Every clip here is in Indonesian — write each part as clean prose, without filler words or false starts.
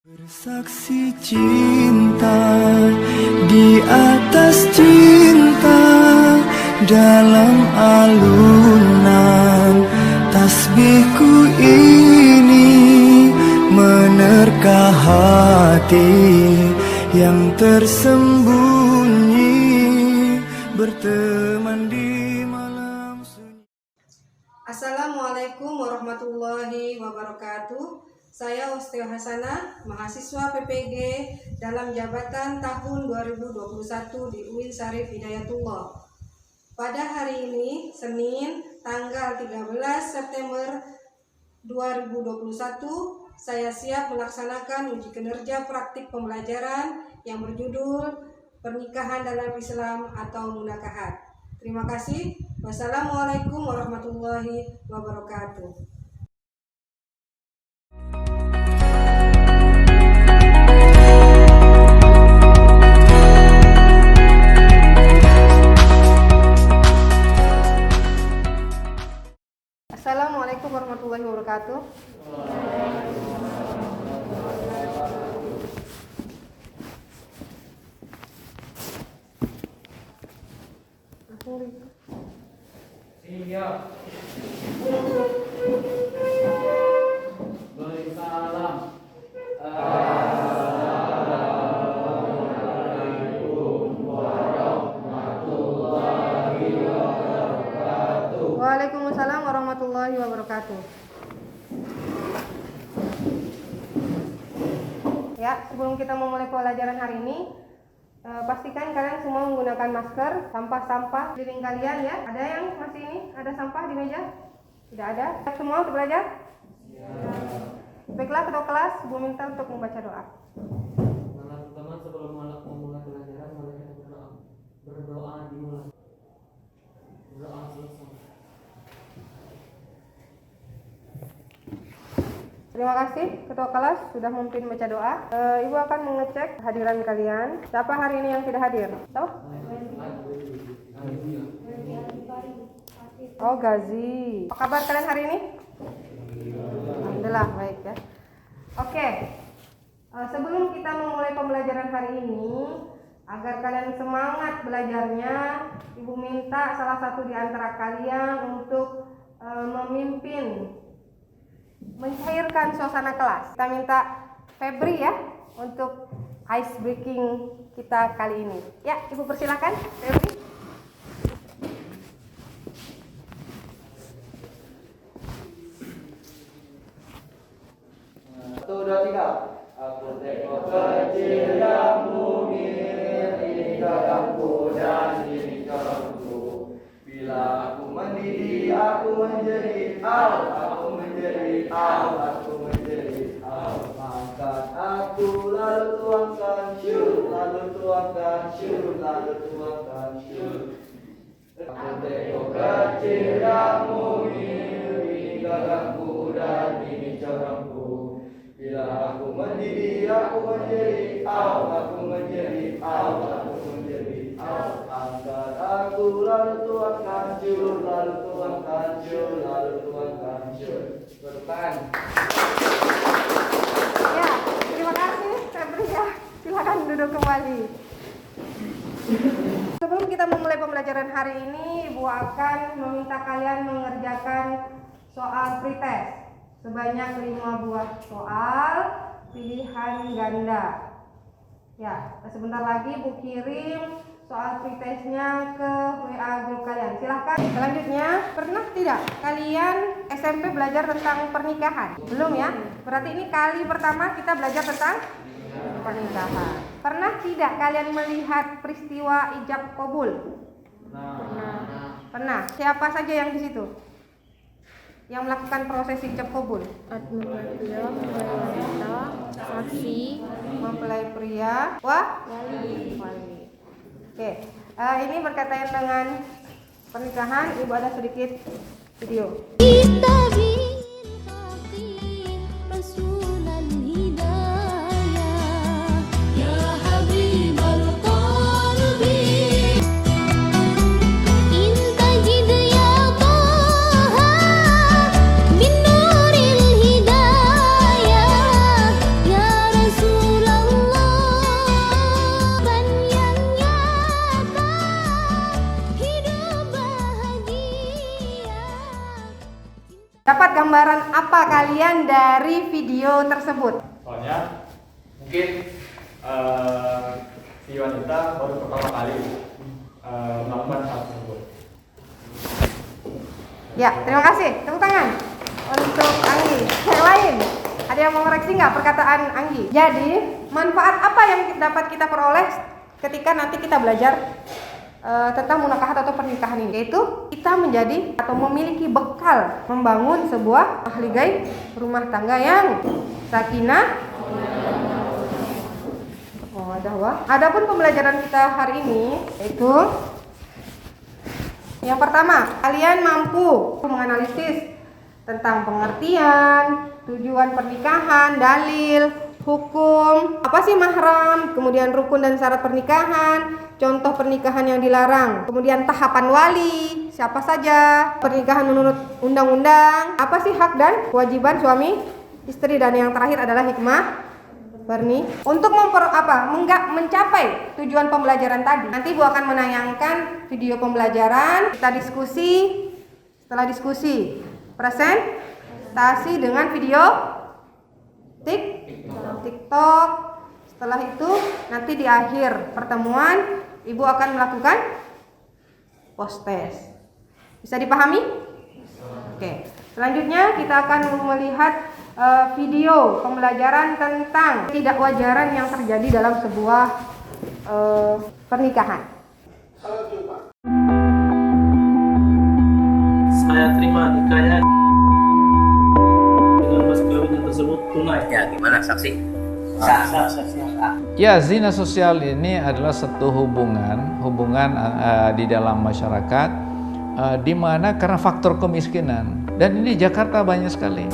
Bersaksi cinta di atas cinta dalam alunan tasbihku ini menerka hati yang tersembunyi berteman di malam sunyi. Assalamualaikum warahmatullahi wabarakatuh. Saya Osteo Hasanah, mahasiswa PPG dalam jabatan tahun 2021 di UIN Syarif Hidayatullah. Pada hari ini, Senin, tanggal 13 September 2021, saya siap melaksanakan uji kinerja praktik pembelajaran yang berjudul Pernikahan dalam Islam atau Munakahat. Terima kasih. Wassalamualaikum warahmatullahi wabarakatuh. Assalamualaikum warahmatullahi wabarakatuh. Siap. Beri salam. Assalamualaikum warahmatullahi wabarakatuh. Waalaikumsalam warahmatullahi wabarakatuh. Ya, sebelum kita memulai pelajaran hari ini, pastikan kalian semua menggunakan masker. Sampah-sampah di link kalian ya. Ada yang masih ini? Ada sampah di meja? Tidak ada? Semua untuk belajar? Ya. Baiklah, ketua kelas, Bu minta untuk membaca doa. Teman-teman, sebelum memulai pelajaran, mari kita berdoa. Berdoa dimulai. Berdoa selesai. Terima kasih ketua kelas sudah memimpin baca doa. Ibu akan mengecek kehadiran kalian. Siapa hari ini yang tidak hadir? Tahu? Oh, Gazi. Apa kabar kalian hari ini? Alhamdulillah baik ya. Oke. Sebelum kita memulai pembelajaran hari ini, agar kalian semangat belajarnya, Ibu minta salah satu di antara kalian untuk memimpin, mencairkan suasana kelas. Kita minta Febri ya untuk ice breaking kita kali ini. Ya, Ibu persilakan Febri. 1, 2, 3. Aku teko kecil yang mungil, ini kakakku dan ini kakakku. Bila aku mendidih, aku menjadi au, aku menjadi au, aku menjadi au. Angkat aku lalu tuangkan syur, lalu tuangkan syur, lalu tuangkan syur. Aku teko kecil yang mungil, ini kakakku dan ini kakakku. Bila aku mendidih, aku menjadi au, aku menjadi au, aku menjadi au. Angkat aku lalu tuangkan syur, lalu tuangkan syur, lalu tuangkan syur. Bertahan. Ya, terima kasih Febri ya. Silakan duduk kembali. Sebelum kita memulai pembelajaran hari ini, Ibu akan meminta kalian mengerjakan soal pretest sebanyak 5 buah soal pilihan ganda. Ya, sebentar lagi Bu kirim soal pretestnya ke WA grup kalian. Silahkan. Selanjutnya, pernah tidak kalian SMP belajar tentang pernikahan? Belum ya? Berarti ini kali pertama kita belajar tentang pernikahan. Pernah tidak kalian melihat peristiwa ijab kabul? Pernah. Siapa saja yang di situ yang melakukan proses ijab kabul? Mempelai wanita, saksi, Mempelai pria, wali. Oke, ini berkaitan dengan pernikahan. Ibu ada sedikit video. Ya apa kalian dari video tersebut? Soalnya mungkin si wanita baru pertama kali melakukan hal tersebut. Ya, terima kasih. Tepuk tangan untuk Anggi. Yang lain, ada yang mau koreksi nggak perkataan Anggi? Jadi, manfaat apa yang dapat kita peroleh ketika nanti kita belajar tentang munakahat atau pernikahan ini? Yaitu kita menjadi atau memiliki bekal membangun sebuah mahligai rumah tangga yang sakinah. Adapun pembelajaran kita hari ini yaitu yang pertama, kalian mampu menganalisis tentang pengertian, tujuan pernikahan, dalil, hukum, apa sih mahram, kemudian rukun dan syarat pernikahan, contoh pernikahan yang dilarang, kemudian tahapan wali, siapa saja, pernikahan menurut undang-undang, apa sih hak dan kewajiban suami istri, dan yang terakhir adalah hikmah untuk mencapai tujuan pembelajaran tadi. Nanti Bu akan menayangkan video pembelajaran, kita diskusi. Setelah diskusi, presentasi dengan video TikTok. Setelah itu nanti di akhir pertemuan Ibu akan melakukan post test. Bisa dipahami? Oke. Selanjutnya kita akan melihat video pembelajaran tentang ketidakwajaran yang terjadi dalam sebuah pernikahan. Saya terima nikahnya dengan mas kawin tersebut tunai. Ya, gimana saksi? Ya, zina sosial ini adalah satu hubungan di dalam masyarakat di mana karena faktor kemiskinan, dan ini Jakarta banyak sekali.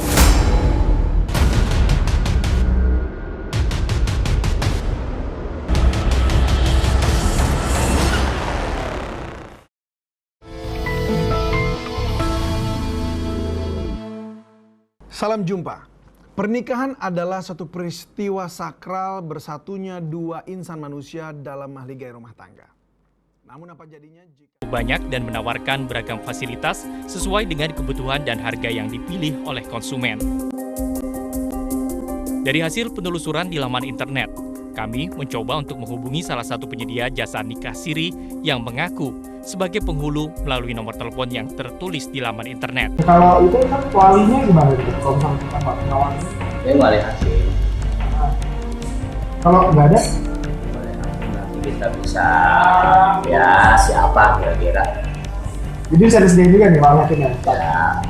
Salam jumpa. Pernikahan adalah satu peristiwa sakral bersatunya dua insan manusia dalam mahligai rumah tangga. Namun apa jadinya jika banyak dan menawarkan beragam fasilitas sesuai dengan kebutuhan dan harga yang dipilih oleh konsumen. Dari hasil penelusuran di laman internet, kami mencoba untuk menghubungi salah satu penyedia jasa nikah siri yang mengaku sebagai penghulu melalui nomor telepon yang tertulis di laman internet. Kalau itu kan walinya gimana gitu? Kalau misalnya kita nggak punya wali? Ini wali hasil. Kalau nggak ada? Nanti kita bisa ya siapa kira-kira. Jadi bisa disediain juga nih wali hasilnya? Ya.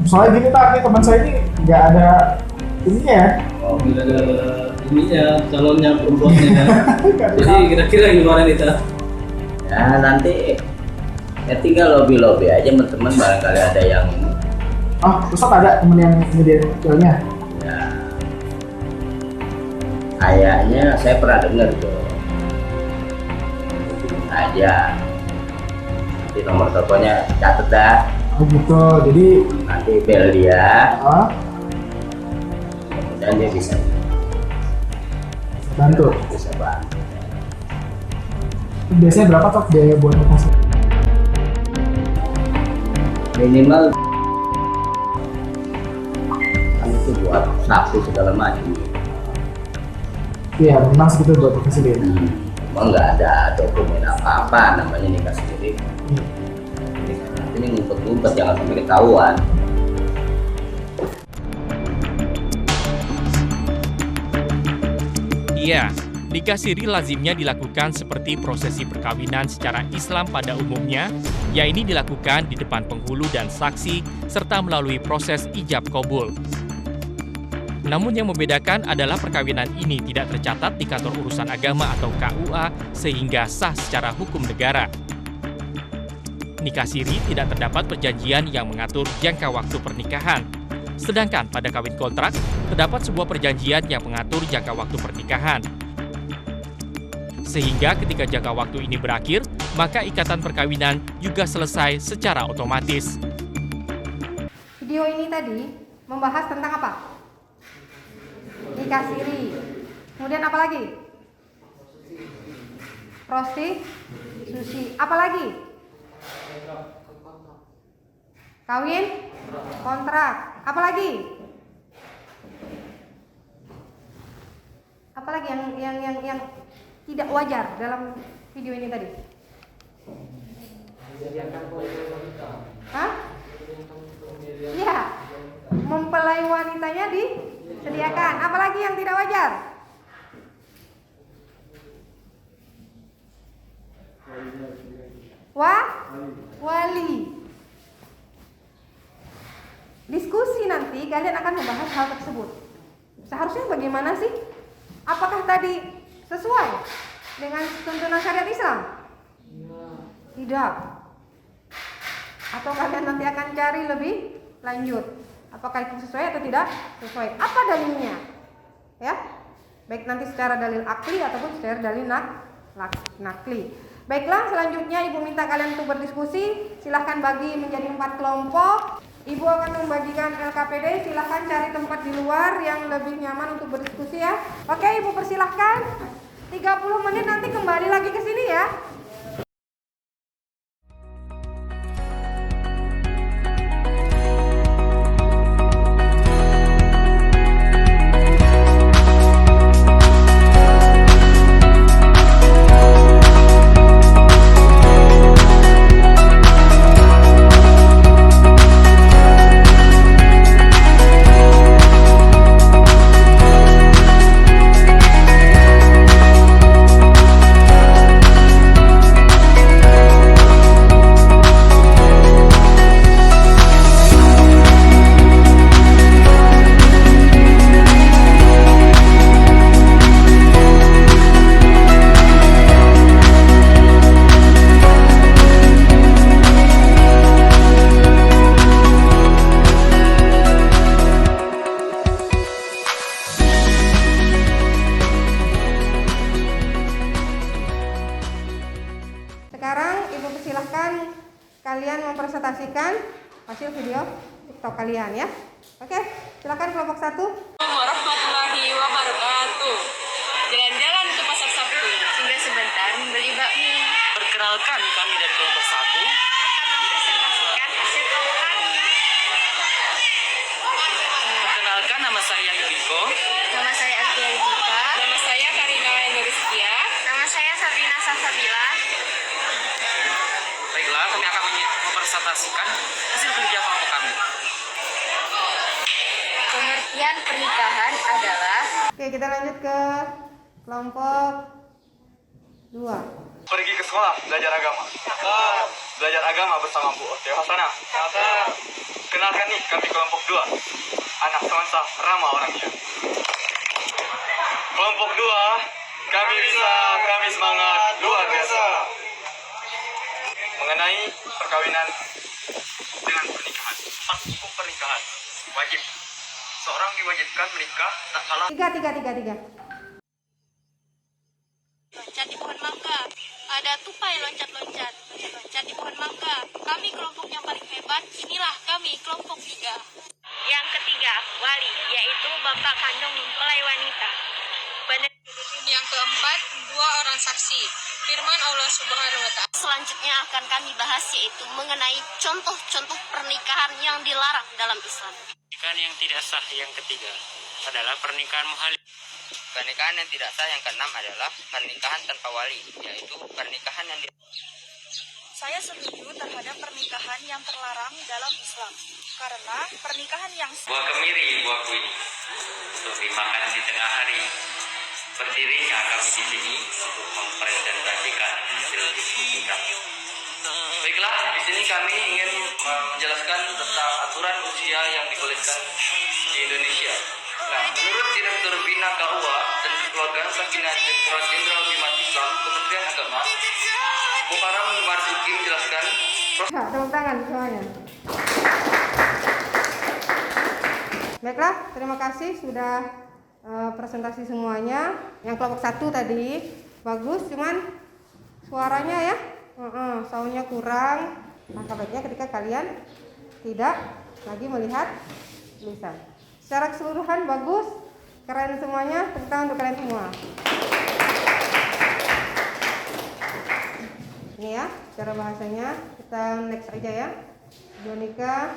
Soalnya gini Pak, teman saya ini nggak ada ininya ya. Oh, tidak ada ininya, calonnya, perempuannya. Jadi kira-kira gimana nih, Ta? Ya nanti ya tinggal lobby aja teman-teman, barangkali ada yang ini. Ustaz ada temen yang nyediain hotelnya? Ya kayaknya saya pernah dengar tuh aja. Nanti nomor teleponnya catet dah. Oh gitu, jadi nanti bel dia. Dan dia bisa bantu. Bisa bantu. Biasanya berapa Tok biaya buat nikah? Minimal kan itu buat saksi segala macam. Iya, memang segitu buat nikah sendiri. Emang nggak ada dokumen apa-apa, namanya nikah sendiri. Ini ngumpet-ngumpet, jangan sampai ketahuan. Iya, nikah siri lazimnya dilakukan seperti prosesi perkawinan secara Islam pada umumnya, yaitu dilakukan di depan penghulu dan saksi, serta melalui proses ijab kabul. Namun yang membedakan adalah perkawinan ini tidak tercatat di kantor urusan agama atau KUA sehingga sah secara hukum negara. Nikah siri tidak terdapat perjanjian yang mengatur jangka waktu pernikahan. Sedangkan pada kawin kontrak, terdapat sebuah perjanjian yang mengatur jangka waktu pernikahan. Sehingga ketika jangka waktu ini berakhir, maka ikatan perkawinan juga selesai secara otomatis. Video ini tadi membahas tentang apa? Nikah siri. Kemudian apa lagi? Prostitusi. Apa lagi? Kawin kontrak. Apalagi? Apalagi yang tidak wajar dalam video ini tadi? Hah? Iya. Mempelai wanitanya disediakan. Apalagi yang tidak wajar? Wali. Diskusi nanti kalian akan membahas hal tersebut. Seharusnya bagaimana sih? Apakah tadi sesuai dengan tuntunan syariat Islam? Tidak. Atau kalian nanti akan cari lebih lanjut. Apakah itu sesuai atau tidak sesuai? Apa dalilnya? Ya, baik nanti secara dalil akli ataupun secara dalil nakli. Baiklah, selanjutnya Ibu minta kalian untuk berdiskusi. Silahkan bagi menjadi 4 kelompok. Ibu akan membagikan LKPD. Silahkan cari tempat di luar yang lebih nyaman untuk berdiskusi ya. Oke, Ibu persilahkan. 30 menit nanti kembali lagi ke sini ya. Kalian mempresentasikan hasil video TikTok kalian ya. Oke, silakan kelompok 1. Warahmatullahi wabarakatuh. Jalan-jalan ke pasar Sabtu, singgah sebentar membeli bakmi. Perkenalkan, kami dari kelompok 1 akan mempresentasikan hasil kelompok kami. Perkenalkan, nama saya Yudiko. Nama saya Alfia Yudika. Nama saya Karina Nuriskia. Nama saya Sabrina Safabila. Baiklah, kami akan mempresentasikan hasil kerja kelompok kami. Pengertian pernikahan adalah. Oke, kita lanjut ke kelompok 2. Pergi ke sekolah, belajar agama. Belajar agama bersama Bu Teo Hasanah. Kenalkan nih, kami kelompok 2. Anak semansa, ramah orangnya. Kelompok 2, kami bisa, kami semangat, luar biasa. Mengenai perkawinan dengan pernikahan. Hukum pernikahan wajib. Seorang diwajibkan menikah tak kalah. 3. Loncat di pohon mangga. Ada tupai loncat-loncat. Loncat di pohon mangga. Kami kelompok yang paling hebat. Inilah kami kelompok 3. Yang ketiga, wali, yaitu bapak kandung mempelai wanita. Yang keempat, 2 orang saksi. Firman Allah Subhanahu wa Ta'ala. Selanjutnya akan kami bahas yaitu mengenai contoh-contoh pernikahan yang dilarang dalam Islam. Pernikahan yang tidak sah yang ketiga adalah pernikahan muhalif. Pernikahan yang tidak sah yang keenam adalah pernikahan tanpa wali, yaitu pernikahan yang Saya setuju terhadap pernikahan yang terlarang dalam Islam. Karena pernikahan yang sah. Buah kemiri, buah kuini, untuk dimakan di tengah hari. Berdirinya kami di sini untuk mempresentasikan hasil diskusi kami. Baiklah, di sini kami ingin menjelaskan tentang aturan usia yang dibolehkan di Indonesia. Nah, menurut Direktur Bina KUA dan Kekeluargaan Sakinah Direktorat Jenderal Bimat Islam Kementerian Agama, Mukarram Marzuki menjelaskan. Tepuk tangan semuanya. Baiklah, terima kasih sudah presentasi semuanya. Yang kelompok 1 tadi bagus, cuman suaranya ya soundnya kurang. Maka baiknya ketika kalian tidak lagi melihat tulisan. Secara keseluruhan bagus, keren semuanya. Tepuk tangan untuk kalian semua. Ini ya cara bahasanya. Kita next aja ya. Jonika.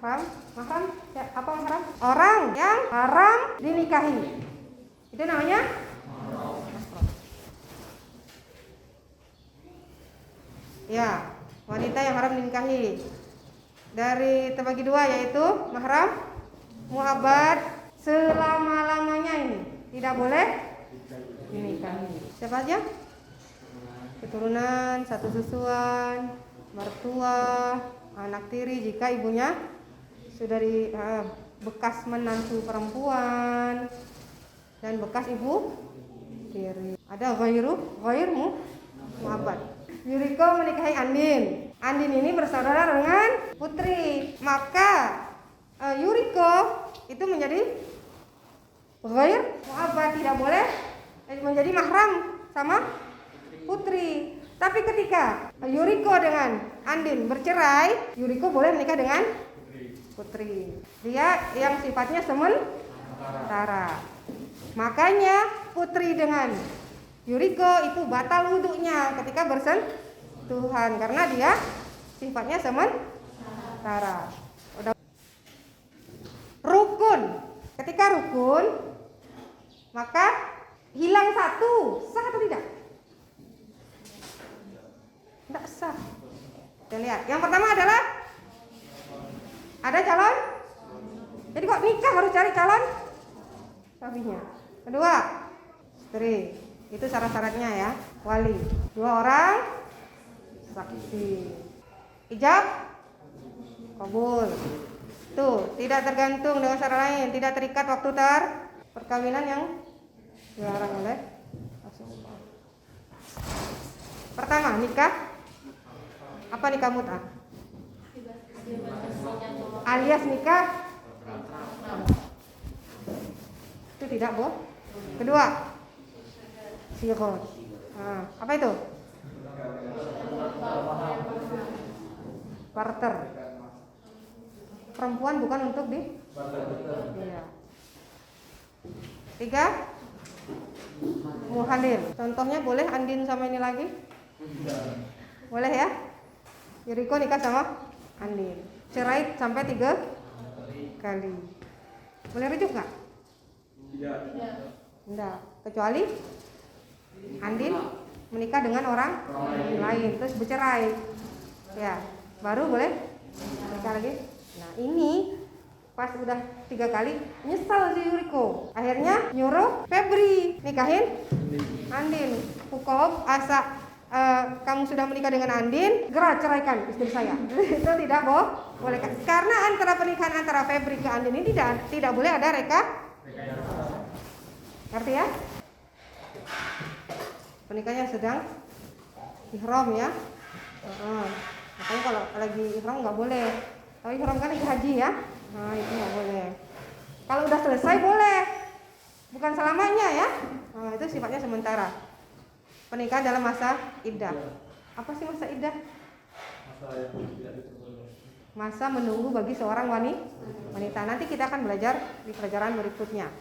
mahram. Mahram ya, apa mahram? Orang yang haram dinikahi. Itu namanya mahram. Ya, wanita yang haram dinikahi. Dari terbagi dua yaitu mahram mu'abbad selama-lamanya ini tidak boleh dinikahi. Siapa aja? Keturunan, satu susuan, mertua, anak tiri jika ibunya sudah bekas menantu perempuan dan bekas ibu tiri. Ada ghairmu mu'abbad. Yuriko menikahi Andin. Andin ini bersaudara dengan putri. Maka Yuriko itu menjadi ghair mu'abbad, tidak boleh menjadi mahram sama putri. Tapi ketika Yuriko dengan Andin bercerai, Yuriko boleh menikah dengan putri. Dia yang sifatnya sementara. Makanya putri dengan Yuriko itu batal wudhunya ketika bersentuhan karena dia sifatnya sementara. Rukun. Ketika rukun maka hilang satu, sah atau tidak? Tidak sah. Kita lihat. Yang pertama adalah ada calon. Jadi kok nikah harus cari calon suaminya. Kedua, istri. Itu syarat-syaratnya ya. Wali. 2 orang saksi. Ijab kabul. Tuh, tidak tergantung dengan syarat lain, tidak terikat waktu perkawinan yang dilarang oleh Rasulullah. Pertama, nikah. Apa nikah mut'ah? Alias nikah itu tidak boleh. Kedua, sighah. Nah, apa itu? Barter. Perempuan bukan untuk di. Iya. 3, muhalil. Contohnya boleh Andin sama ini lagi? Boleh ya? Yuriko nikah sama Andin. Cerai sampai 3 kali. Boleh rujuk nggak? Tidak. Kecuali Andin menikah dengan orang lain terus bercerai. Ya, baru boleh nikah lagi. Nah, ini pas udah 3 kali nyesal si Yuriko. Akhirnya nyuruh Febri nikahin Andin. Hukum asa kamu sudah menikah dengan Andin, segera ceraikan istri saya. Itu tidak boleh. Karena antara pernikahan antara Febri ke Andin ini tidak boleh ada ngerti ya? Pernikahannya sedang ihram ya. Makanya kalau lagi ihram nggak boleh. Kalau ihram kan lagi haji ya. Nah, itu nggak boleh. Kalau udah selesai boleh. Bukan selamanya ya. Nah, itu sifatnya sementara. Pernikahan dalam masa iddah. Apa sih masa iddah? Masa menunggu bagi seorang wanita. Nanti kita akan belajar di pelajaran berikutnya.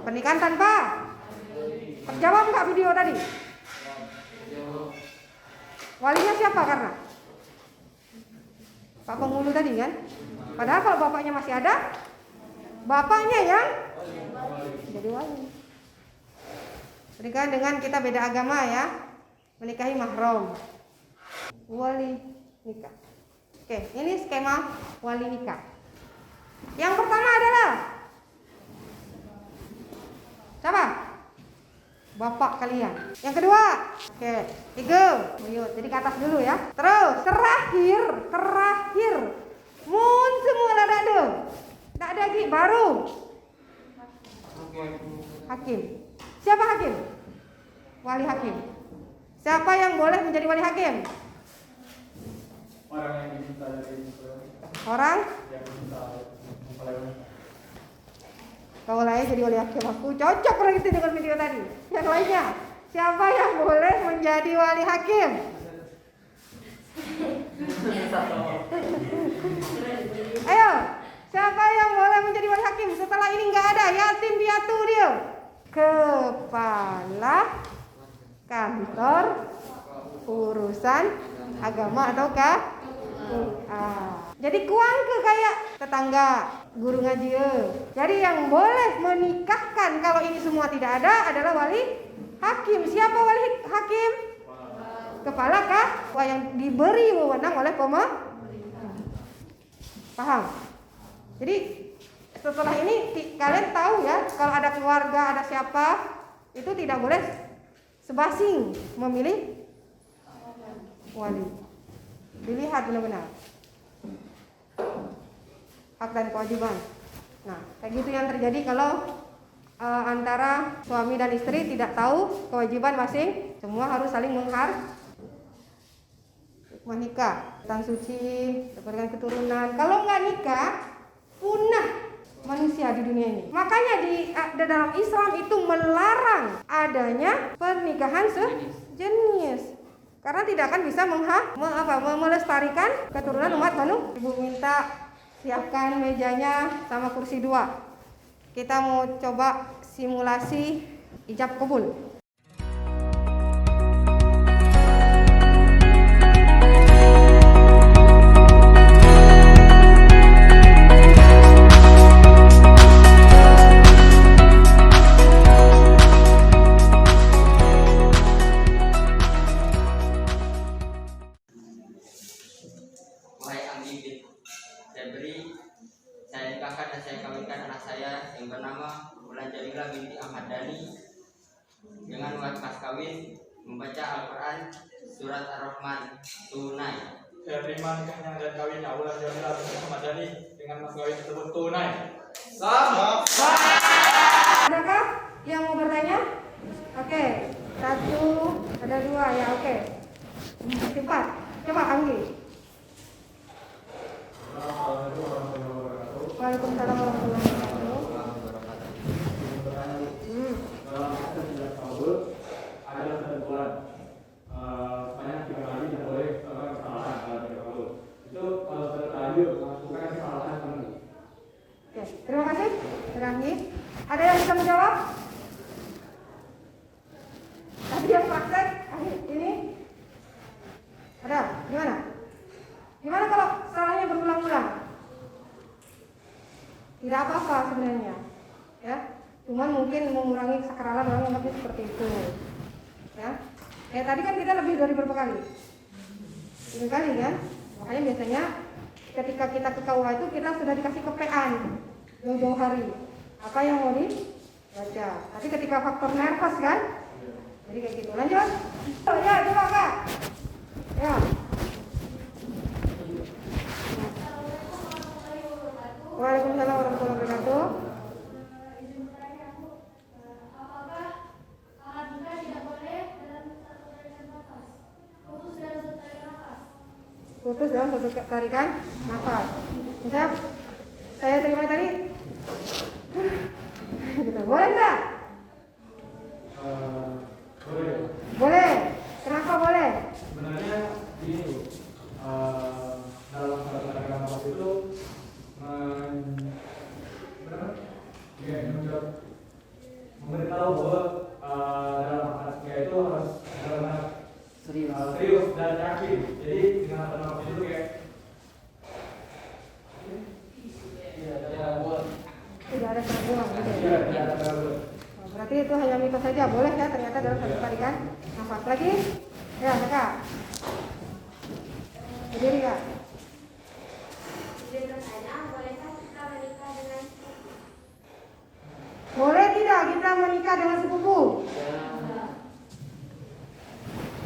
Pernikahan tanpa. Terjawab nggak video tadi? Walinya siapa karena? Pak penghulu tadi kan? Padahal kalau bapaknya masih ada, bapaknya yang jadi wali. Pernikahan dengan kita beda agama ya. Menikahi mahram. Wali nikah. Oke, ini skema wali nikah. Yang pertama adalah siapa? Bapak kalian. Yang kedua, oke, 3. Buyut. Jadi ke atas dulu ya. Terus terakhir. Mun semua ada. Tak ada lagi baru. Hakim. Siapa hakim? Wali hakim. Siapa yang boleh menjadi wali hakim? Orang yang diminta dari Orang? yang diminta Kau lain jadi wali hakim aku cocok orang itu dengan video tadi. Yang lainnya, siapa yang boleh menjadi wali hakim? Ayo, siapa yang boleh menjadi wali hakim? Setelah ini nggak ada yatim piatu dia. Kepala kantor urusan agama ataukah Jadi kuang ke kayak tetangga, guru ngaji. Jadi yang boleh menikahkan kalau ini semua tidak ada adalah wali hakim. Siapa wali hakim? Kepala kah? Wah, yang diberi wewenang oleh paham? Jadi setelah ini kalian tahu ya, kalau ada keluarga, ada siapa, itu tidak boleh sebasing memilih wali. Dilihat benar-benar hak dan kewajiban. Nah, kayak gitu yang terjadi kalau antara suami dan istri tidak tahu kewajiban masing, semua harus saling menikah, tan suci, dapatkan keturunan. Kalau nggak nikah, punah manusia di dunia ini. Makanya di dalam Islam itu melarang adanya pernikahan sejenis. Karena tidak akan bisa melestarikan keturunan umat manusia. Ibu minta siapkan mejanya sama kursi 2. Kita mau coba simulasi ijab kabul. Saya nikahkan dan saya kawinkan anak saya yang bernama Bulan Jamila binti Ahmad Dhani dengan mas kawin membaca Al-Quran surat Ar-Rahman tunai. Saya terima nikahnya dan kawinnya Bulan Jamila binti Ahmad Dhani dengan mas kawin tersebut tunai. Sah. Adakah yang mau bertanya? Oke, 1, ada 2 ya, oke. 4, coba Anggi. Waalaikumsalam warahmatullahi wabarakatuh. Dalam proses ijab kabul ada ketentuan sebanyak 3 kali tidak boleh melakukan kesalahan dalam ijab kabul. Itu kalau sudah terlanjur melakukan kesalahan penuh. Oke, terima kasih. Anggi. Ada yang bisa menjawab? Tadi yang praktek ini ada? Gimana? Gimana kalau salahnya berulang-ulang? Tidak apa-apa sebenarnya, ya. Cuman mungkin mengurangi sakralan orang menganggapnya seperti itu, ya. Tadi kan kita lebih dari berapa kali? 3 kali kan? Makanya biasanya ketika kita ke KUA itu kita sudah dikasih kepean jauh-jauh hari. Apa yang mau dibaca? Tapi ketika faktor nervous kan? Jadi kayak gitu. Lanjut. Ya, coba Kak. Ya. Waalaikumsalam warahmatullahi wabarakatuh. Putus dalam satu tarikan nafas. Misalnya saya terima tadi, gitu. Boleh nggak? Boleh. Boleh. Kenapa boleh? Sebenarnya ini dalam satu tarikan nafas itu memberitahu bahwa dalam hatinya itu harus benar-benar serius dan yakin. Jadi dengan tenang itu kayak tidak ada keraguan gitu. tidak ada keraguan. Berarti itu hanya mitos saja, boleh ya ternyata dalam satu tarikan nafas. Lagi? Ya, Kak. Berdiri Kak. Boleh tidak kita menikah dengan sepupu?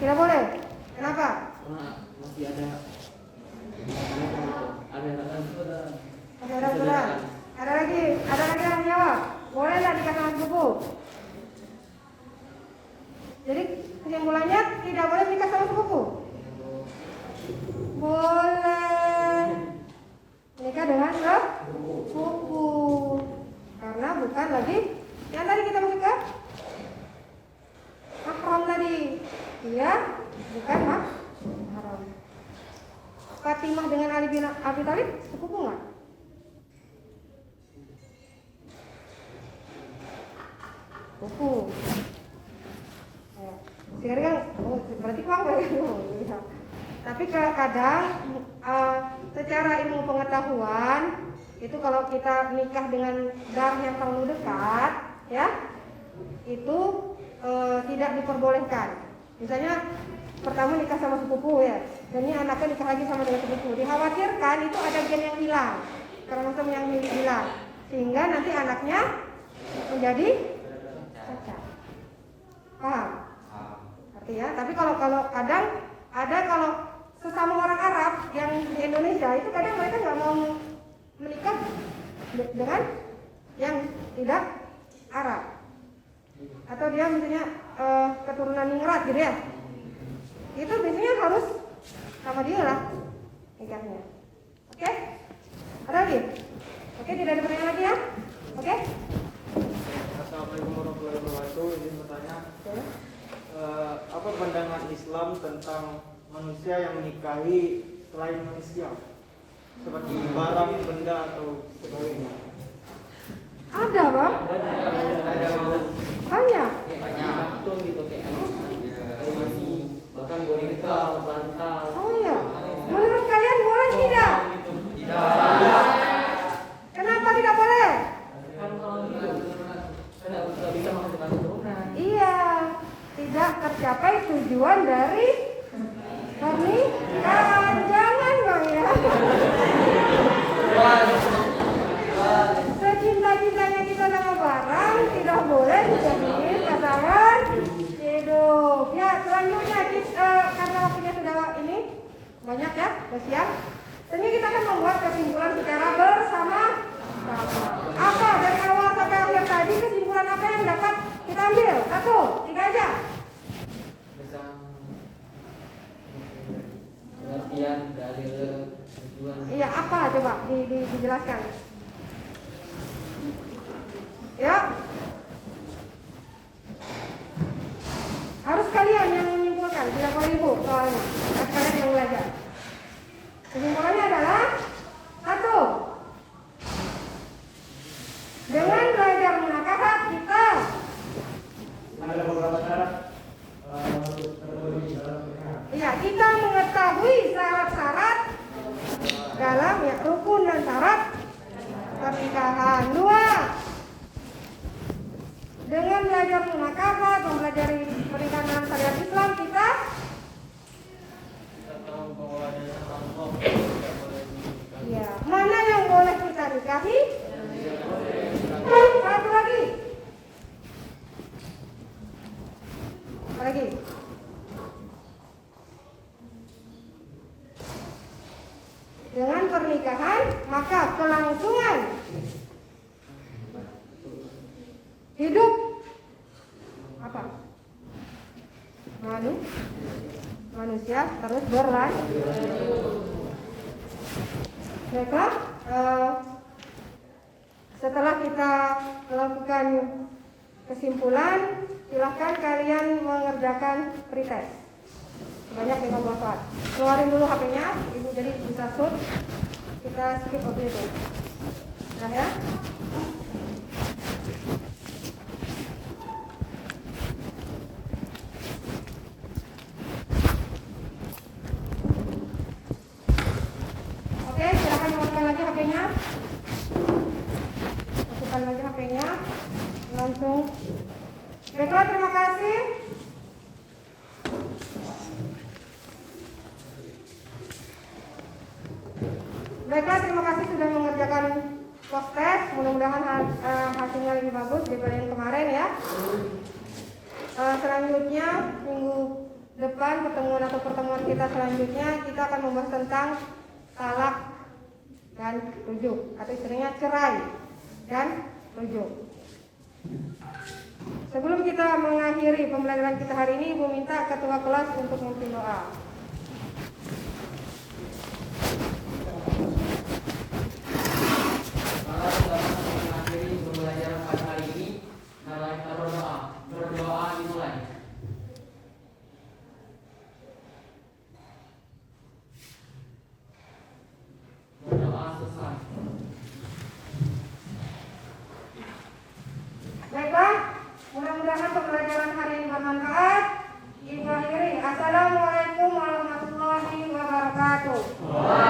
Tidak boleh. Kenapa? Masih ada aturan. Ada lagi yang jawab. Boleh tidak nikah dengan sepupu? Jadi kesimpulannya tidak boleh nikah sama sepupu. Boleh nikah dengan sepupu. Karena bukan lagi yang tadi kita masuk ke mahram tadi. Iya, bukan mahram. Fatimah dengan Ali bin Abi Thalib sepupu nggak? Sepupu. Sekarang kan, berarti kurang ya. Tapi kadang secara ilmu pengetahuan itu kalau kita nikah dengan darah yang terlalu dekat, ya, itu tidak diperbolehkan. Misalnya pertama nikah sama sepupu ya, dan ini anaknya nikah lagi sama dengan sepupu. Dikhawatirkan itu ada gen yang hilang, kromosom yang hilang, sehingga nanti anaknya menjadi cacat. Paham? Artinya, tapi kalau kadang ada kalau sesama orang Arab yang di Indonesia itu kadang mereka nggak mau menikah dengan yang tidak Arab, atau dia misalnya keturunan ningrat gitu ya, itu biasanya harus sama dia lah nikahnya. Oke? Ada lagi? Oke, tidak ada pertanyaan lagi ya? Oke? Assalamualaikum warahmatullahi wabarakatuh. Izin bertanya, apa pandangan Islam tentang manusia yang menikahi selain manusia, seperti barang, benda atau sebagainya? Ada, Bang? Banyak. Bahkan boneka, bantal. Oh iya. Menurut kalian boleh tidak? Tidak. Kenapa tidak boleh? Kan kalau gitu, tidak bisa menghasilkan keturunan. Iya, tidak tercapai tujuan dari pernikahan. Jangan, Bang ya. Secinta-cintanya kita sama barang tidak boleh dijadiin pasangan hidup. Ya, selanjutnya karena waktunya sudah ini banyak ya, sudah siang. Jadi kita akan membuat kesimpulan secara bersama-sama. Apa dari awal sampai akhir tadi, kesimpulan apa yang dapat kita ambil? 1, 3 aja. Pengertian dari tujuan. Iya, apa coba dijelaskan. Ya. Harus kalian yang menyimpulkan, tidak boleh ibu soalnya. Harus kalian yang belajar. Kesimpulannya adalah 1. Dengan belajar munakahat kita Ada beberapa syarat. iya, kita mengetahui syarat-syarat dalam ya rukun dan syarat pernikahan. 2. Dengan belajar munakahat, mempelajari pernikahan dalam syariat Islam, kita tahu bahwa ada kelompok. ya, mana yang boleh kita nikahi? Satu lagi. Apa lagi? Dengan pernikahan, maka kelangsungan hidup apa? Manusia terus berlanjut. Baiklah, setelah kita melakukan kesimpulan, silahkan kalian mengerjakan pretest sebanyak 15 saat. Keluarin dulu HP-nya, ibu jadi bisa shoot. Kita skip waktu itu. Nah ya. Oke, silahkan masukkan lagi HP-nya. Masukkan lagi HP-nya. Langsung. Baiklah, terima kasih. Baiklah, terima kasih sudah mengerjakan post test. Mudah-mudahan hasilnya lebih bagus daripada yang kemarin ya. Selanjutnya minggu depan pertemuan kita selanjutnya kita akan membahas tentang talak dan rujuk atau istilahnya cerai dan rujuk. Sebelum kita mengakhiri pembelajaran kita hari ini, Ibu minta ketua kelas untuk memimpin doa. Mengakhiri pembelajaran pada hari ini, mari kita berdoa. Berdoa dimulai. Berdoa selesai. Baiklah, mudah-mudahan pembelajaran hari ini bermanfaat. Ibu akhiri. Assalamualaikum warahmatullahi wabarakatuh. wabarakatuh.